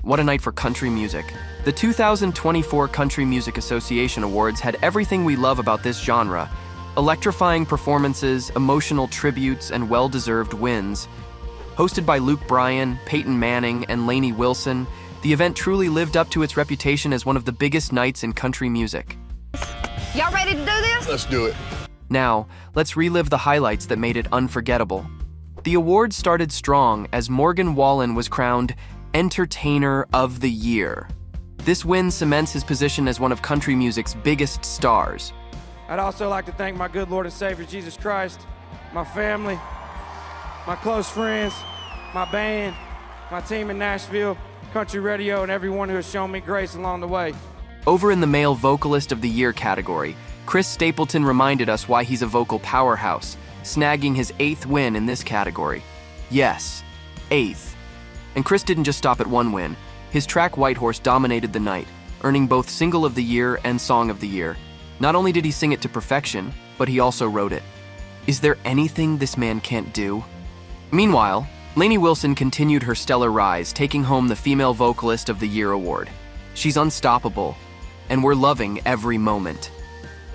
what a night for country music. The 2024 Country Music Association Awards had everything we love about this genre: electrifying performances, emotional tributes, and well-deserved wins. Hosted by Luke Bryan, Peyton Manning, and Lainey Wilson, the event truly lived up to its reputation as one of the biggest nights in country music. Y'all ready to do this? Let's do it. Now, let's relive the highlights that made it unforgettable. The awards started strong as Morgan Wallen was crowned Entertainer of the Year. This win cements his position as one of country music's biggest stars. I'd also like to thank my good Lord and Savior, Jesus Christ, my family, my close friends, my band, my team in Nashville, country radio, and everyone who has shown me grace along the way. Over in the Male Vocalist of the Year category, Chris Stapleton reminded us why he's a vocal powerhouse, snagging his 8th win in this category. Yes, 8th. And Chris didn't just stop at one win. His track White Horse dominated the night, earning both Single of the Year and Song of the Year. Not only did he sing it to perfection, but he also wrote it. Is there anything this man can't do? Meanwhile, Lainey Wilson continued her stellar rise, taking home the Female Vocalist of the Year award. She's unstoppable, and we're loving every moment.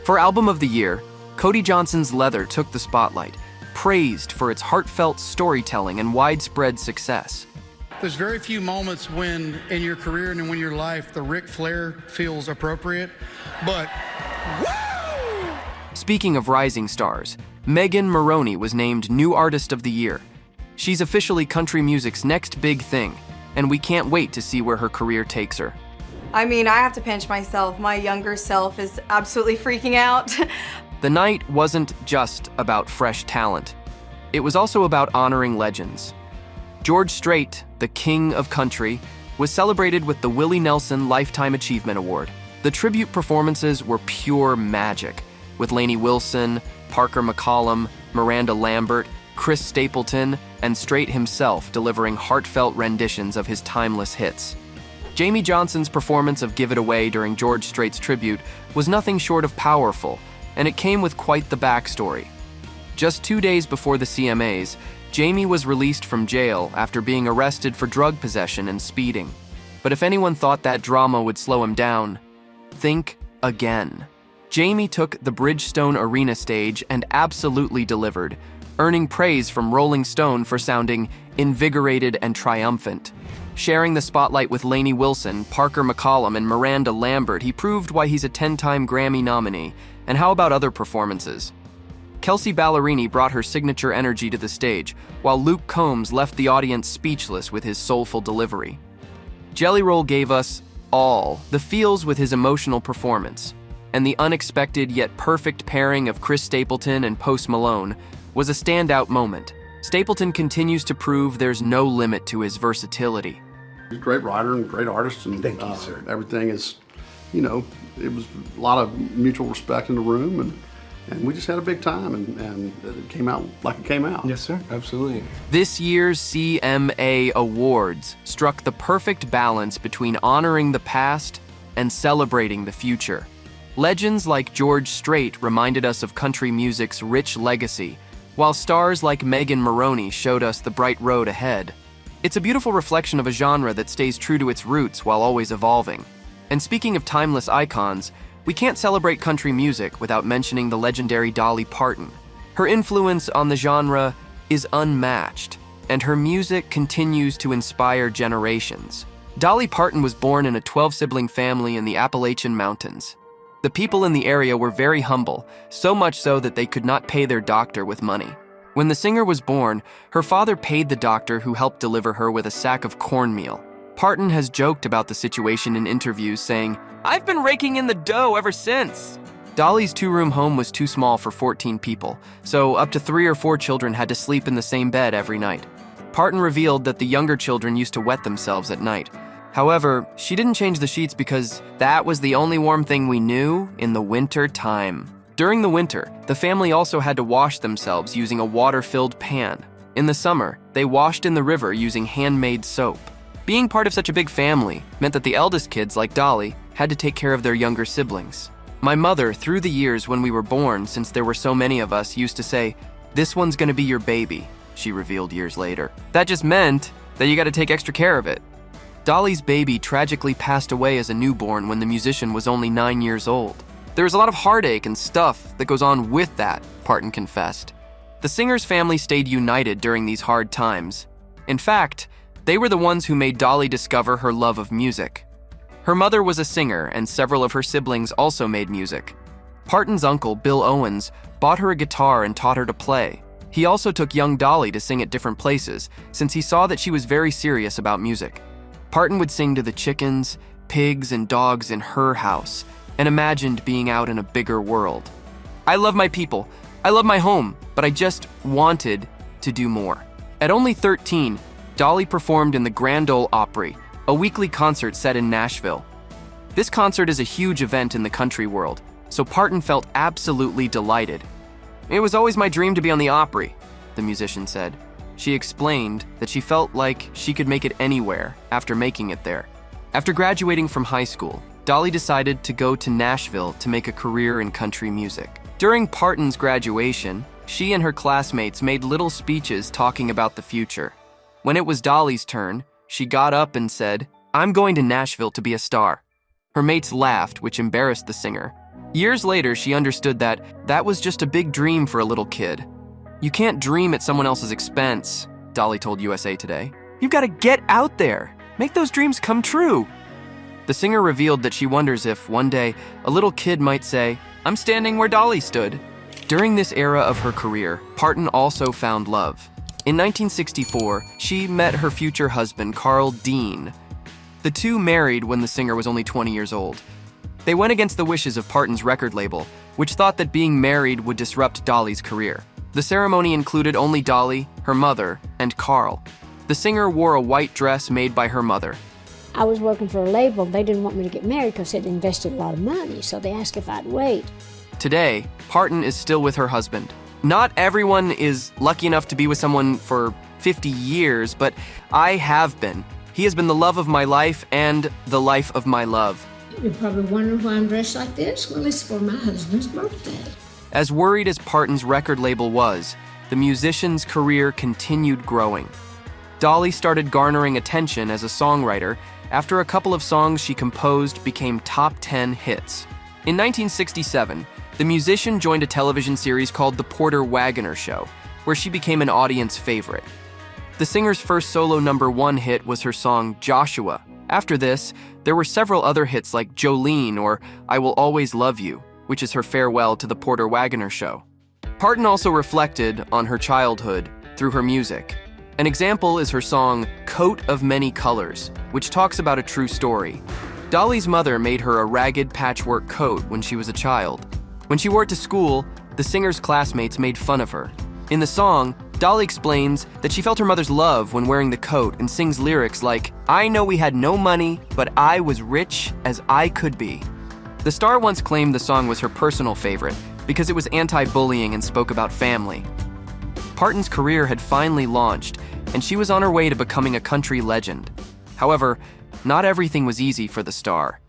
For Album of the Year, Cody Johnson's Leather took the spotlight, praised for its heartfelt storytelling and widespread success. There's very few moments when, in your career and in your life, the Ric Flair feels appropriate, but woo! Speaking of rising stars, Megan Moroney was named New Artist of the Year. She's officially country music's next big thing, and we can't wait to see where her career takes her. I mean, I have to pinch myself. My younger self is absolutely freaking out. The night wasn't just about fresh talent. It was also about honoring legends. George Strait, the king of country, was celebrated with the Willie Nelson Lifetime Achievement Award. The tribute performances were pure magic, with Lainey Wilson, Parker McCollum, Miranda Lambert, Chris Stapleton, and Strait himself delivering heartfelt renditions of his timeless hits. Jamie Johnson's performance of Give It Away during George Strait's tribute was nothing short of powerful, and it came with quite the backstory. Just 2 days before the CMAs, Jamie was released from jail after being arrested for drug possession and speeding. But if anyone thought that drama would slow him down, think again. Jamie took the Bridgestone Arena stage and absolutely delivered, earning praise from Rolling Stone for sounding invigorated and triumphant. Sharing the spotlight with Lainey Wilson, Parker McCollum, and Miranda Lambert, he proved why he's a 10-time Grammy nominee. And how about other performances? Kelsey Ballerini brought her signature energy to the stage, while Luke Combs left the audience speechless with his soulful delivery. Jelly Roll gave us all the feels with his emotional performance, and the unexpected yet perfect pairing of Chris Stapleton and Post Malone was a standout moment. Stapleton continues to prove there's no limit to his versatility. He's a great writer and great artist, and Thank you, sir. Everything is, it was a lot of mutual respect in the room, and we just had a big time, and it came out like it came out. Yes, sir. Absolutely. This year's CMA Awards struck the perfect balance between honoring the past and celebrating the future. Legends like George Strait reminded us of country music's rich legacy, while stars like Megan Moroney showed us the bright road ahead. It's a beautiful reflection of a genre that stays true to its roots while always evolving. And speaking of timeless icons, we can't celebrate country music without mentioning the legendary Dolly Parton. Her influence on the genre is unmatched, and her music continues to inspire generations. Dolly Parton was born in a 12-sibling family in the Appalachian Mountains. The people in the area were very humble, so much so that they could not pay their doctor with money. When the singer was born, her father paid the doctor who helped deliver her with a sack of cornmeal. Parton has joked about the situation in interviews, saying, "I've been raking in the dough ever since." Dolly's 2-room home was too small for 14 people, so up to 3 or 4 children had to sleep in the same bed every night. Parton revealed that the younger children used to wet themselves at night. However, she didn't change the sheets because that was the only warm thing we knew in the winter time. During the winter, the family also had to wash themselves using a water-filled pan. In the summer, they washed in the river using handmade soap. Being part of such a big family meant that the eldest kids, like Dolly, had to take care of their younger siblings. My mother, through the years when we were born, since there were so many of us, used to say, "This one's gonna be your baby," she revealed years later. That just meant that you gotta take extra care of it. Dolly's baby tragically passed away as a newborn when the musician was only 9 years old. There was a lot of heartache and stuff that goes on with that, Parton confessed. The singer's family stayed united during these hard times. In fact, they were the ones who made Dolly discover her love of music. Her mother was a singer, and several of her siblings also made music. Parton's uncle, Bill Owens, bought her a guitar and taught her to play. He also took young Dolly to sing at different places, since he saw that she was very serious about music. Parton would sing to the chickens, pigs, and dogs in her house, and imagined being out in a bigger world. I love my people. I love my home, but I just wanted to do more. At only 13, Dolly performed in the Grand Ole Opry, a weekly concert set in Nashville. This concert is a huge event in the country world, so Parton felt absolutely delighted. It was always my dream to be on the Opry, the musician said. She explained that she felt like she could make it anywhere after making it there. After graduating from high school, Dolly decided to go to Nashville to make a career in country music. During Parton's graduation, she and her classmates made little speeches talking about the future. When it was Dolly's turn, she got up and said, "I'm going to Nashville to be a star." Her mates laughed, which embarrassed the singer. Years later, she understood that was just a big dream for a little kid. "You can't dream at someone else's expense," Dolly told USA Today. "You've got to get out there. Make those dreams come true." The singer revealed that she wonders if, one day, a little kid might say, "I'm standing where Dolly stood." During this era of her career, Parton also found love. In 1964, she met her future husband, Carl Dean. The two married when the singer was only 20 years old. They went against the wishes of Parton's record label, which thought that being married would disrupt Dolly's career. The ceremony included only Dolly, her mother, and Carl. The singer wore a white dress made by her mother. I was working for a label. They didn't want me to get married because they'd invested a lot of money, so they asked if I'd wait. Today, Parton is still with her husband. Not everyone is lucky enough to be with someone for 50 years, but I have been. He has been the love of my life and the life of my love. You're probably wondering why I'm dressed like this. Well, it's for my husband's birthday. As worried as Parton's record label was, the musician's career continued growing. Dolly started garnering attention as a songwriter after a couple of songs she composed became top 10 hits. In 1967, the musician joined a television series called The Porter Wagoner Show, where she became an audience favorite. The singer's first solo #1 hit was her song Joshua. After this, there were several other hits like Jolene or I Will Always Love You, which is her farewell to The Porter Wagoner Show. Parton also reflected on her childhood through her music. An example is her song Coat of Many Colors, which talks about a true story. Dolly's mother made her a ragged patchwork coat when she was a child. When she wore it to school, the singer's classmates made fun of her. In the song, Dolly explains that she felt her mother's love when wearing the coat and sings lyrics like, "I know we had no money, but I was rich as I could be." The star once claimed the song was her personal favorite because it was anti-bullying and spoke about family. Parton's career had finally launched, and she was on her way to becoming a country legend. However, not everything was easy for the star.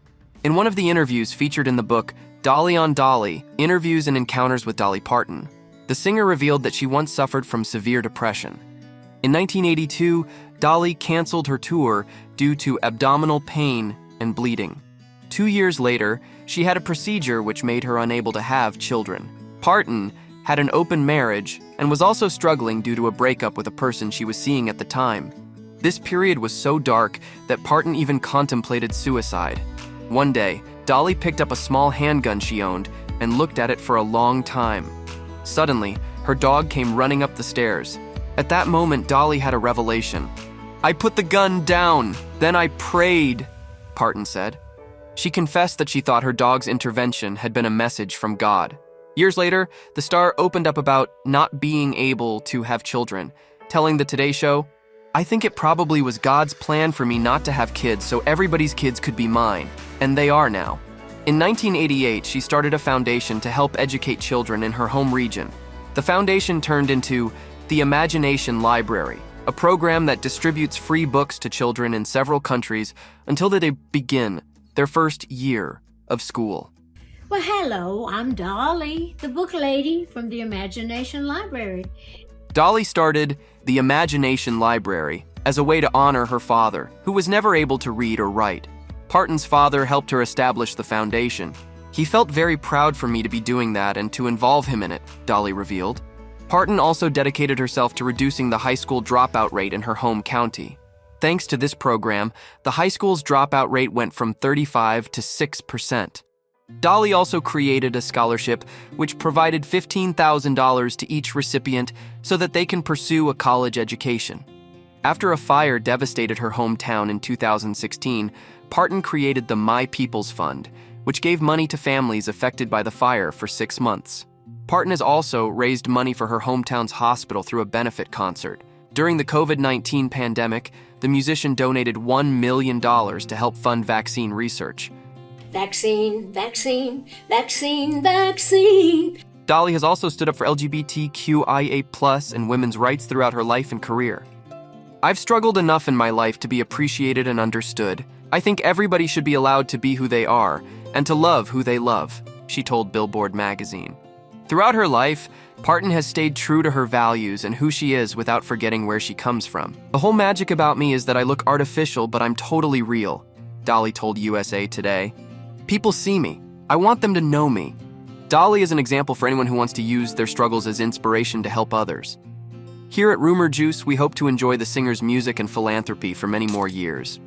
In one of the interviews featured in the book Dolly on Dolly, Interviews and Encounters with Dolly Parton, the singer revealed that she once suffered from severe depression. In 1982, Dolly canceled her tour due to abdominal pain and bleeding. 2 years later, she had a procedure which made her unable to have children. Parton had an open marriage and was also struggling due to a breakup with a person she was seeing at the time. This period was so dark that Parton even contemplated suicide. One day, Dolly picked up a small handgun she owned and looked at it for a long time. Suddenly, her dog came running up the stairs. At that moment, Dolly had a revelation. "I put the gun down, then I prayed," Parton said. She confessed that she thought her dog's intervention had been a message from God. Years later, the star opened up about not being able to have children, telling the Today Show, "I think it probably was God's plan for me not to have kids so everybody's kids could be mine, and they are now." In 1988, she started a foundation to help educate children in her home region. The foundation turned into the Imagination Library, a program that distributes free books to children in several countries until they begin their first year of school. Well, hello, I'm Dolly, the book lady from the Imagination Library. Dolly started the Imagination Library as a way to honor her father, who was never able to read or write. Parton's father helped her establish the foundation. He felt very proud for me to be doing that and to involve him in it, Dolly revealed. Parton also dedicated herself to reducing the high school dropout rate in her home county. Thanks to this program, the high school's dropout rate went from 35 to 6%. Dolly also created a scholarship which provided $15,000 to each recipient so that they can pursue a college education. After a fire devastated her hometown in 2016, Parton created the My People's Fund, which gave money to families affected by the fire for 6 months. Parton has also raised money for her hometown's hospital through a benefit concert. During the COVID-19 pandemic, the musician donated $1 million to help fund vaccine research. Vaccine, vaccine, vaccine, vaccine. Dolly has also stood up for LGBTQIA+ and women's rights throughout her life and career. I've struggled enough in my life to be appreciated and understood. I think everybody should be allowed to be who they are and to love who they love, she told Billboard magazine. Throughout her life, Parton has stayed true to her values and who she is without forgetting where she comes from. The whole magic about me is that I look artificial, but I'm totally real, Dolly told USA Today. People see me. I want them to know me. Dolly is an example for anyone who wants to use their struggles as inspiration to help others. Here at Rumour Juice, we hope to enjoy the singer's music and philanthropy for many more years.